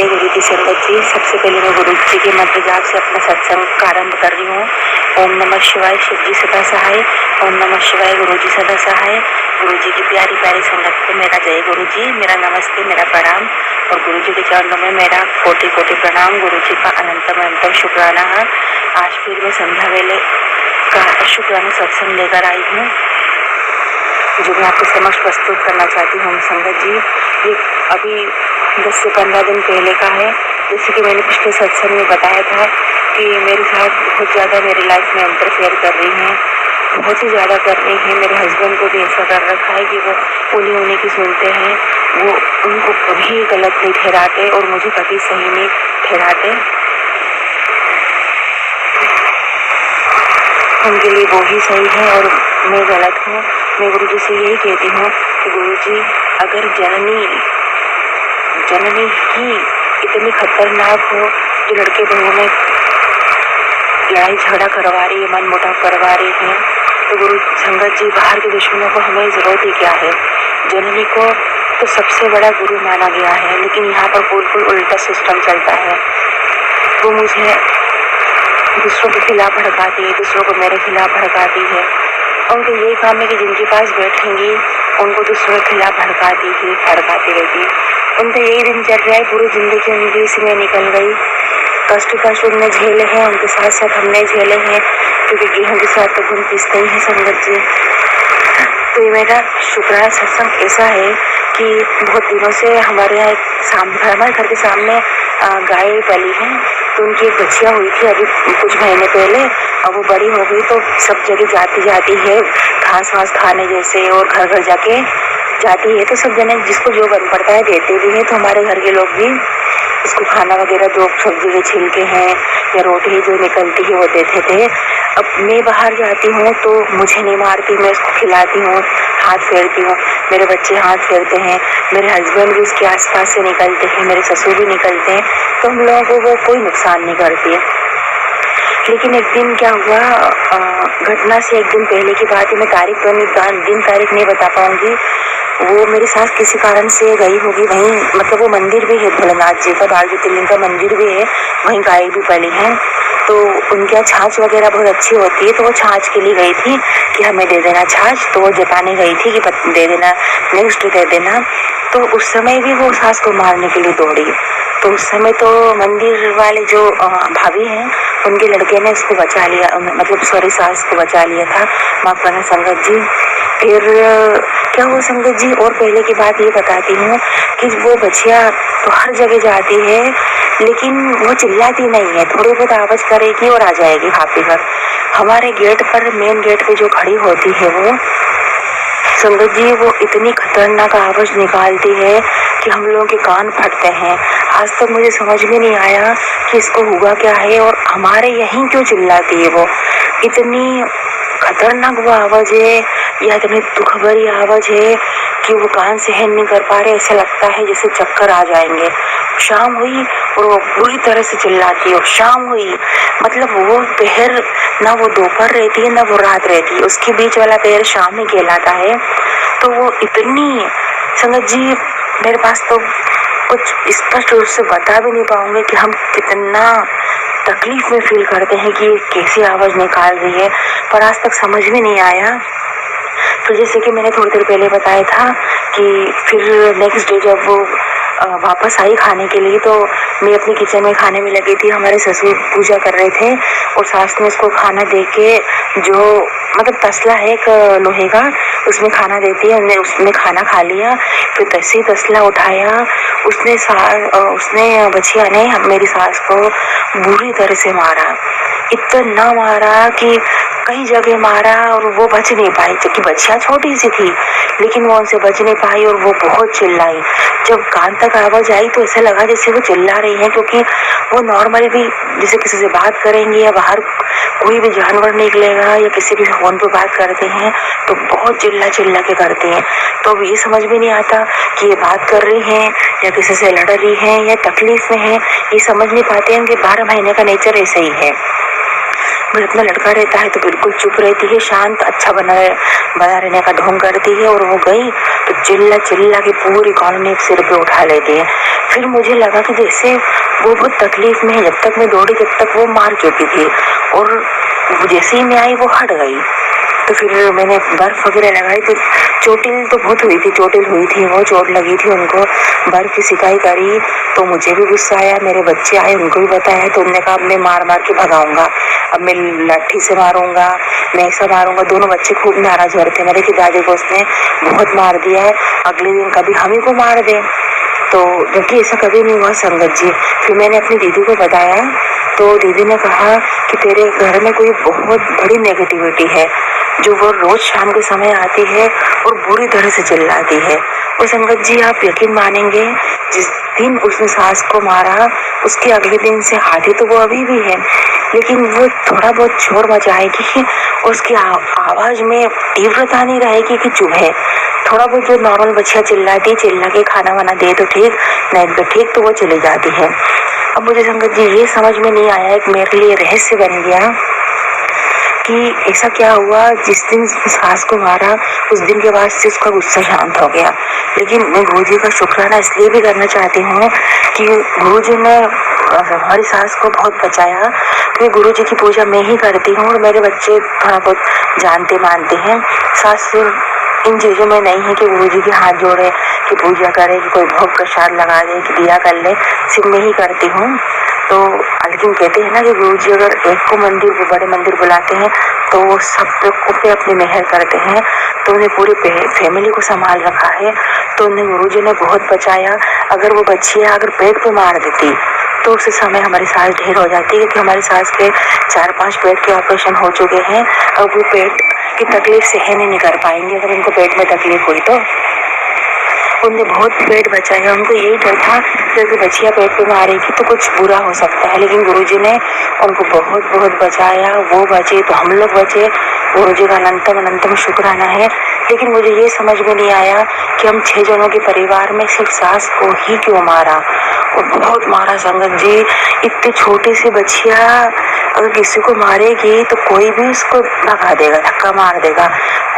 जय गुरु जी संगत जी। सबसे पहले मैं गुरु जी के मंत्र जाप से अपना सत्संग का आरंभ कर रही हूँ। ओम नमः शिवाय, शिव जी सदा सहाय। ओम नमः शिवाय, गुरु जी सदा सहाय। गुरु जी की प्यारी प्यारी संगत को मेरा जय गुरु जी, मेरा नमस्ते, मेरा प्रणाम। और गुरु जी के चरणों में मेरा कोटि कोटि प्रणाम। गुरु जी का अनंतम अनंतम शुक्राना है। आज फिर मैं संध्या वेले का शुक्राना सत्संग लेकर आई हूँ, जो मैं आपके समक्ष प्रस्तुत करना चाहती हूँ। संगत जी, ये अभी 10 से 15 दिन पहले का है। जैसे कि मैंने पिछले सत्संग में बताया था कि मेरे साथ बहुत ज़्यादा मेरी लाइफ में इंटरफेयर कर रही हैं, बहुत ही ज़्यादा कर रही हैं। मेरे हस्बैंड को भी ऐसा कर रखा है कि वो उन्हीं की सुनते हैं, वो उनको कभी गलत नहीं ठहराते और मुझे कभी सही नहीं ठहराते। उनके लिए वो ही सही है और मैं गलत हूँ। मैं गुरु जी से यही कहती हूँ कि गुरु जी, अगर जननी ही इतनी खतरनाक हो जो लड़के बहू में लड़ाई झगड़ा करवा रही है, मन मुटाव करवा रही है, तो गुरु संगत जी, बाहर के दुश्मनों को हमें ज़रूरत ही क्या है। जननी को तो सबसे बड़ा गुरु माना गया है, लेकिन यहाँ पर बिल्कुल उल्टा सिस्टम चलता है। वो मुझे दूसरों के खिलाफ भड़काती है, दूसरों को मेरे खिलाफ भड़काती है। उनको यही काम है कि जिनके पास बैठेंगी उनको दूसरों के खिलाफ भड़काती रहती। उनका यही दिनचर्या है। पूरी जिंदगी उनकी इसमें निकल गई। कष्ट उनने झेले हैं, उनके साथ साथ हमने झेले हैं, क्योंकि गेहूं के साथ तो गुण पिसते ही है संगत जी। तो ये मेरा शुक्राना सत्संग ऐसा है कि बहुत दिनों से हमारे यहाँ हमारे घर के सामने गाय पली है, तो उनकी एक बच्चियाँ हुई थी अभी कुछ महीने पहले। अब वो बड़ी हो गई तो सब जगह जाती है घास वास खाने जैसे, और घर जाके जाती है तो सब जने जिसको जो बन पड़ता है देते भी हैं। तो हमारे घर के लोग भी इसको खाना वगैरह, जो सब्जी के छिलके हैं या रोटी जो निकलती है वो देते थे। अब मैं बाहर जाती हूँ तो मुझे नहीं मारती, मैं उसको खिलाती हूँ, हाथ फेरती हूँ, मेरे बच्चे हाथ फेरते हैं, मेरे हस्बैंड भी उसके आसपास से निकलते हैं, मेरे ससुर भी निकलते हैं, तो हम लोगों को वो कोई नुकसान नहीं करती है। लेकिन एक दिन क्या हुआ, घटना से एक दिन पहले की बात है। मैं तारीख नहीं बता पाऊंगी। वो मेरी सास किसी कारण से गई होगी वहीं, मतलब वो मंदिर भी है भोलेनाथ जी का, बाल ज्योतिर्लिंग का मंदिर भी है, वहीं गाय भी पली है। तो उनके यहाँ छाछ वगैरह बहुत अच्छी होती है, तो वो छाछ के लिए गई थी कि हमें दे देना छाछ। तो वो जताने गई थी कि दे देना, नेक्स्ट दे देना। तो उस समय भी वो सास को मारने के लिए दौड़ी। तो उस समय तो मंदिर वाले जो भाभी हैं, उनके लड़के ने उसको बचा लिया, मतलब सास को बचा लिया था। माफ करना संगत जी। फिर क्या हुआ संगत जी, और पहले की बात ये बताती हूँ कि वो बच्चिया तो हर जगह जाती है, लेकिन वो चिल्लाती नहीं है, थोड़ी बहुत आवाज़ करेगी और आ जाएगी भाभी घर। हमारे गेट पर, मेन गेट पे जो खड़ी होती है वो संगत जी, वो इतनी खतरनाक आवाज़ निकालती है कि हम लोगों के कान फटते हैं। आज तक मुझे समझ में नहीं आया कि इसको हुआ क्या है और हमारे यहीं क्यों चिल्लाती है। वो इतनी खतरनाक वो आवाज़ है, या इतनी दुख भरी आवाज़ है कि वो कान सहन नहीं कर पा रहे। ऐसा लगता है जैसे चक्कर आ जाएंगे। शाम हुई और वो बुरी तरह से चिल्लाती है। और शाम हुई मतलब वो पहर, ना वो दोपहर रहती है ना वो रात रहती है, उसके बीच वाला पहर शाम ही कहलाता है। तो वो इतनी, संगत जी मेरे पास तो कुछ स्पष्ट रूप से बता भी नहीं पाऊंगे कि हम कितना तकलीफ में फील करते हैं कि कैसी आवाज़ निकाल रही है, पर आज तक समझ में नहीं आया। तो जैसे कि मैंने थोड़ी देर पहले बताया था कि फिर नेक्स्ट डे जब वो वापस आई खाने के लिए, तो मैं अपनी किचन में खाने में लगी थी। हमारे ससुर पूजा कर रहे थे और सास ने उसको खाना दे के, जो मतलब तसला है एक लोहे का, उसमें खाना देती है, उसने खाना खा लिया। फिर तैसे तसला उठाया, उसने बच्चिया ने मेरी सास को बुरी तरह से मारा। इतना मारा कि कई जगह मारा और वो बच नहीं पाई, क्योंकि बच्चियाँ छोटी सी थी, लेकिन वो उनसे बच नहीं पाई और वो बहुत चिल्लाई। जब कान तक आवाज़ आई तो ऐसा लगा जैसे वो चिल्ला रही हैं, क्योंकि वो नॉर्मली भी जैसे किसी से बात करेंगे या बाहर कोई भी जानवर निकलेगा या किसी के फ़ोन पे बात करते हैं तो बहुत चिल्ला के करते हैं। तो अब ये समझ में नहीं आता कि ये बात कर रही हैं या किसी से लड़ रही हैं या तकलीफ में हैं, ये समझ नहीं पाते हैं कि 12 महीने का नेचर ऐसा ही है। घर में लड़का रहता है तो बिल्कुल चुप रहती है, शांत अच्छा बना रहने का ढोंग करती है। और वो गई तो चिल्ला चिल्ला के पूरी कॉलोनी सिर पे उठा लेती है। फिर मुझे लगा कि जैसे वो बहुत तकलीफ में है, जब तक मैं दौड़ी तब तक वो मार चुकी थी, और जैसे ही मैं आई वो हट गई। तो फिर मैंने बर्फ वगैरह लगाई, तो चोटिल तो बहुत हुई थी, चोटिल हुई थी, वो चोट लगी थी उनको, बर्फ की सिकाई करी। तो मुझे भी गुस्सा आया, मेरे बच्चे आए, उनको भी बताया, तो उन्होंने कहा अब मैं मार मार के भगाऊंगा, अब मैं लाठी से मारूंगा, मैं ऐसा मारूंगा। दोनों बच्चे खूब नाराज हो रहे थे मेरे कि दादी को उसने बहुत मार दिया है, अगले दिन कभी हम ही को मार दे। तो जबकि ऐसा कभी नहीं हुआ संगत जी। फिर मैंने अपनी दीदी को बताया, तो दीदी ने कहा कि तेरे घर में कोई बहुत बड़ी नेगेटिविटी है, जो वो रोज शाम के समय आती है और बुरी तरह से चिल्लाती है। और संगत जी आप यकीन मानेंगे, जिस दिन उसने सास को मारा उसके अगले दिन से आती तो वो अभी भी है, लेकिन वो थोड़ा बहुत शोर मचाएगी और उसकी आवाज में तीव्रता नहीं रहेगी कि चुप है। थोड़ा बहुत जो नॉर्मल बच्चियाँ चिल्लाती, चिल्ला के खाना वाना दे तो ठीक, नहीं तो ठीक, तो वो चली जाती है। अब मुझे संगत जी ये समझ में नहीं आया, एक मेरे लिए रहस्य बन गया कि ऐसा क्या हुआ। जिस दिन सास को मारा उस दिन के बाद से उसका गुस्सा शांत हो गया। लेकिन मैं गुरुजी का शुक्राना इसलिए भी करना चाहती हूँ कि गुरुजी ने हमारी सास को बहुत बचाया, क्योंकि गुरुजी की पूजा मैं ही करती हूँ और मेरे बच्चे थोड़ा बहुत जानते मानते हैं। सास इन चीज़ों में नहीं है कि गुरुजी के हाथ जोड़े, कि पूजा करे, कि कोई भोग प्रसाद लगा दे, कि दिया कर ले, सिर्फ मैं ही करती हूँ। तो लेकिन कहते हैं ना कि गुरुजी अगर एक को मंदिर को बड़े मंदिर बुलाते हैं तो वो सब पे अपनी मेहर करते हैं। तो उन्हें पूरी फैमिली को संभाल रखा है, तो उन्हें गुरुजी ने बहुत बचाया। अगर वो बच्चियाँ अगर पेट पे मार देती तो उस समय हमारी सास ढेर हो जाती, क्योंकि हमारी सास के 4-5 पेट के ऑपरेशन हो चुके हैं। अब वो पेट की तकलीफ सहन नहीं कर पाएंगे, अगर उनको पेट में तकलीफ हुई तो। उनने बहुत पेट बचाया, उनको यही डर था कि अगर बच्चियाँ पेट पे मारेगी तो कुछ बुरा हो सकता है, लेकिन गुरुजी ने उनको बहुत बहुत बचाया। वो बचे तो हम लोग बचे, गुरुजी का अनंतम शुक्राना है। लेकिन मुझे ये समझ में नहीं आया कि हम 6 जनों के परिवार में सिर्फ सास को ही क्यों मारा, और बहुत मारा संगत जी। इतनी छोटी सी बच्चियाँ अगर किसी को मारेगी तो कोई भी उसको भगा देगा, धक्का मार देगा,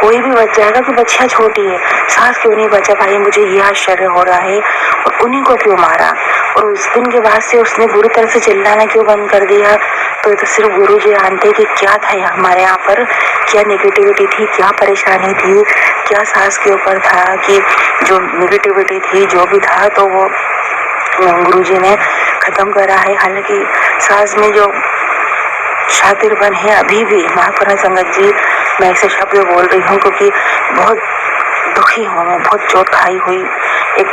कोई भी बच जाएगा कि बच्चियाँ छोटी है, सास क्यों नहीं बचा पाई। मुझे ये आश्चर्य हो रहा है, और उन्हीं को क्यों मारा। और उस दिन के बाद से उसने बुरी तरह से चिल्लाना क्यों बंद कर दिया, तो सिर्फ गुरु जी जानते कि क्या था हमारे यहाँ पर, क्या नेगेटिविटी थी, क्या परेशानी थी, क्या सास के ऊपर था, कि जो नेगेटिविटी थी जो भी था तो वो गुरुजी ने खत्म करा है। हालांकि सास में जो शातिरपन है अभी भी, माफ करना संगत जी मैं ऐसे शब्द बोल रही हूँ क्योंकि बहुत दुखी हूँ, मैं बहुत चोट खाई हुई एक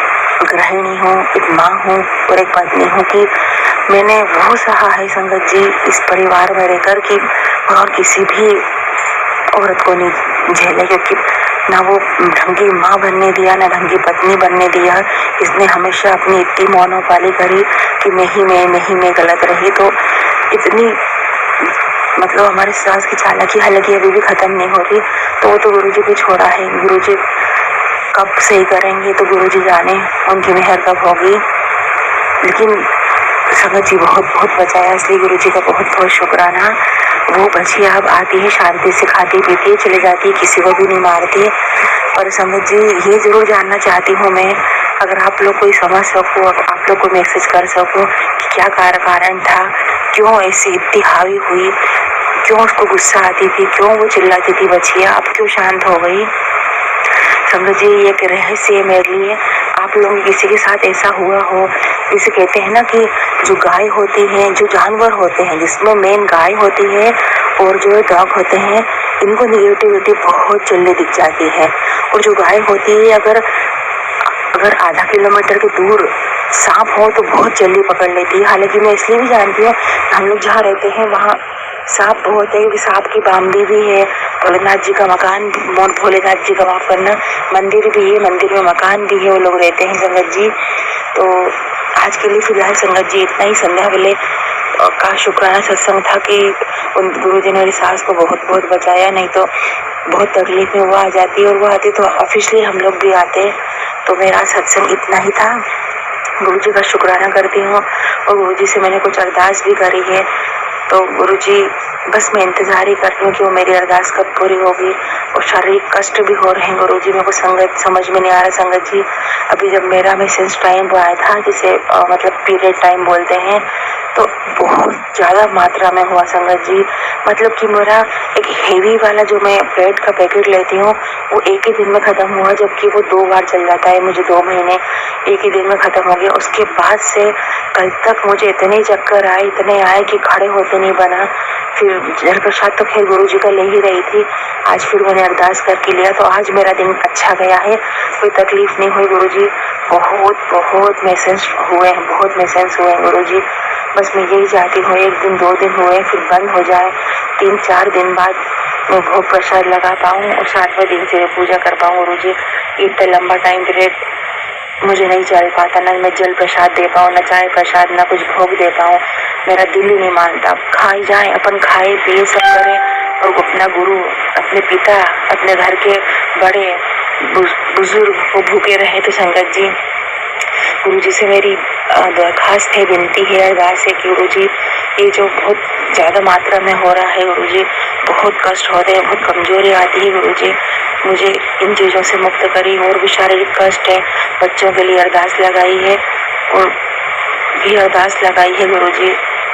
गृहिणी हूँ, एक माँ हूँ और एक पत्नी हूँ, कि मैंने वो सहा है संगत जी इस परिवार में रहकर कि और किसी भी औरत को नहीं झेले, क्योंकि ना वो ढंगी माँ बनने दिया, ना ढंगी पत्नी बनने दिया। इसने हमेशा अपनी इतनी मोनोपाली करी कि मैं ही मैं गलत रही। तो इतनी मतलब हमारे सास की चालाकी हालांकि अभी भी खत्म नहीं हो रही, तो वो तो गुरुजी को छोड़ा है। गुरुजी कब सही करेंगे तो गुरुजी जाने, उनकी मेहर कब होगी। लेकिन संगत जी बहुत बहुत बचाया, इसलिए गुरुजी का बहुत बहुत शुक्राना। वो बच्चियाँ अब आती है, शांति से खाती पीती है, चले जाती है, किसी को भी नहीं मारती। और संगत जी ये जरूर जानना चाहती हूँ मैं, अगर आप लोग कोई समझ सको, आप लोग को मैसेज कर सको कि क्या कारण था, क्यों ऐसी इतनी हावी हुई, क्यों उसको गुस्सा आती थी, क्यों वो चिल्लाती थी बच्चियाँ, अब क्यों शांत हो गई। संगत जी ये एक रहस्य है मेरे लिए। आप लोगों के किसी के साथ ऐसा हुआ हो, जिसे कहते हैं ना कि जो गाय होती हैं, जो जानवर होते हैं जिसमें मेन गाय होती है और जो डॉग होते हैं, इनको निगेटिविटी बहुत जल्दी दिख जाती है। और जो गाय होती है अगर आधा किलोमीटर के दूर सांप हो तो बहुत जल्दी पकड़ लेती है। हालांकि मैं इसलिए भी जानती हूँ, हम लोग जहाँ रहते हैं वहाँ सांप बहुत है, क्योंकि सांप की बामड़ी भी है, भोलेनाथ जी का मकान, भोलेनाथ जी का माफ करना मंदिर भी है, मंदिर में मकान भी है, वो लोग रहते हैं संगत जी। तो आज के लिए फिलहाल संगत जी इतना ही। संध्या वाले का शुक्राना सत्संग था कि उन गुरु जी ने मेरी सास को बहुत बहुत बचाया, नहीं तो बहुत तकलीफ में वो आ जाती, और वो आती तो ऑफिशियली हम लोग भी आते। तो मेरा सत्संग इतना ही था। गुरु जी का शुक्राना करती हूँ, और गुरु जी से मैंने कुछ अरदास भी करी है तो गुरुजी बस मैं इंतज़ार ही कर रही हूँ कि वो मेरी अरदास कब पूरी होगी। और शारीरिक कष्ट भी हो रहे हैं गुरुजी, मेरे को संगत समझ में नहीं आ रहा संगत जी। अभी जब मेरा मैसेज टाइम आया था, जिसे मतलब पीरियड टाइम बोलते हैं, तो बहुत ज़्यादा मात्रा में हुआ संगत जी। मतलब कि मेरा एक हेवी वाला जो मैं ब्रेड का पैकेट लेती हूँ वो एक ही दिन में ख़त्म हुआ, जबकि वो 2 बार चल जाता है मुझे 2 महीने, एक ही दिन में ख़त्म हो गया। उसके बाद से कल तक मुझे इतने चक्कर आए, इतने आए कि खड़े होते नहीं बना। फिर जल प्रसाद तो खैर गुरुजी का ले ही रही थी, आज फिर मैंने अरदास करके लिया, तो आज मेरा दिन अच्छा गया है, कोई तकलीफ़ नहीं हुई गुरुजी। बहुत मैसेज हुए हैं, बहुत मैसेज हुए हैं गुरुजी। बस मैं यही चाहती हूँ 1 दिन 2 दिन हुए फिर बंद हो जाए, 3-4 दिन बाद मैं भोग प्रसाद लगा पाऊँ और 7वें दिन से मैं पूजा कर पाऊँ गुरुजी। इतना लंबा टाइम पीरियड मुझे नहीं चल पाता, ना मैं जल प्रसाद दे पाऊँ, ना चाय प्रसाद, ना कुछ भोग दे पाऊँ। मेरा दिल ही नहीं मानता। खाई जाए, अपन खाए पिए सब करें, और अपना गुरु, अपने पिता, अपने घर के बड़े बुजुर्ग वो भूखे रहे। तो संगत जी गुरुजी से मेरी दरखास्त है, विनती है, अरदास है कि गुरुजी ये जो बहुत ज़्यादा मात्रा में हो रहा है गुरुजी, बहुत कष्ट होते हैं, बहुत कमजोरी आती है गुरुजी, मुझे इन चीज़ों से मुक्त करी। और भी शारीरिक कष्ट है, बच्चों के लिए अरदास लगाई है और भी अरदास लगाई है गुरुजी।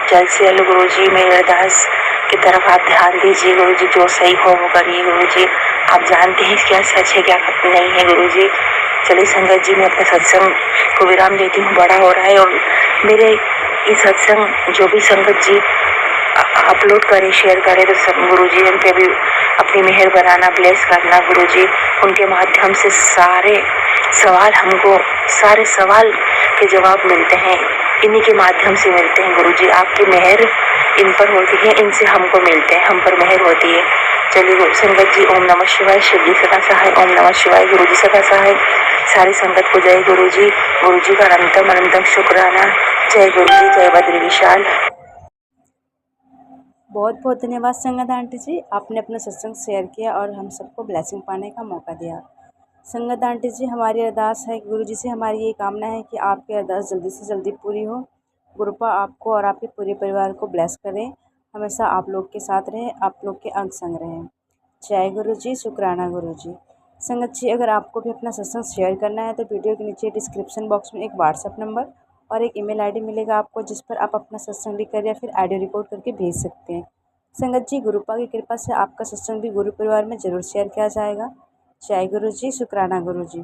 जल्द से जल्द गुरुजी मेरी अरदास की तरफ आप ध्यान दीजिए गुरुजी, जो सही हो वो करिए गुरुजी। आप जानते हैं क्या सच है क्या नहीं है गुरुजी। चलिए संगत जी, मैं अपने सत्संग को विराम देती हूँ, बड़ा हो रहा है। और मेरे ये सत्संग जो भी संगत जी अपलोड करें, शेयर करें, तो सब गुरुजी उन पे भी अपनी मेहर बनाना, ब्लेस करना गुरुजी। उनके माध्यम से सारे सवाल के जवाब मिलते हैं, इन्हीं के माध्यम से मिलते हैं गुरुजी। आपकी मेहर इन पर होती है, इनसे हमको मिलते हैं, हम पर मेहर होती है। चलिए संगत जी, ओम नमः शिवाय, शिव जी सदा सहाय, ओम नमः शिवाय, गुरु जी सदा सहाय। सारी संगत को जय गुरुजी, गुरुजी का अनंतम शुक्राना। जय गुरुजी, जय बद्री विशाल। बहुत बहुत धन्यवाद संगत आंटी जी, आपने अपना सत्संग शेयर किया और हम सबको ब्लेसिंग पाने का मौका दिया। संगत आंटी जी, हमारी अरदास है, गुरु जी से हमारी ये कामना है कि आपकी अरदास जल्दी से जल्दी पूरी हो। गुरुपा आपको और आपके पूरे परिवार को ब्लेस करें, हमेशा आप लोग के साथ रहें, आप लोग के अंग संग रहें। जय गुरु जी, शुक्राना गुरु जी। संगत जी, अगर आपको भी अपना सत्संग शेयर करना है तो वीडियो के नीचे डिस्क्रिप्शन बॉक्स में एक व्हाट्सएप नंबर और एक ईमेल आईडी मिलेगा आपको, जिस पर आप अपना सत्संग लिखकर या फिर ऑडियो रिकॉर्ड करके भेज सकते हैं। संगत जी, गुरुपा की कृपा से आपका सत्संग भी गुरु परिवार में ज़रूर शेयर किया जाएगा। जय गुरु जी, शुक्राना गुरु जी।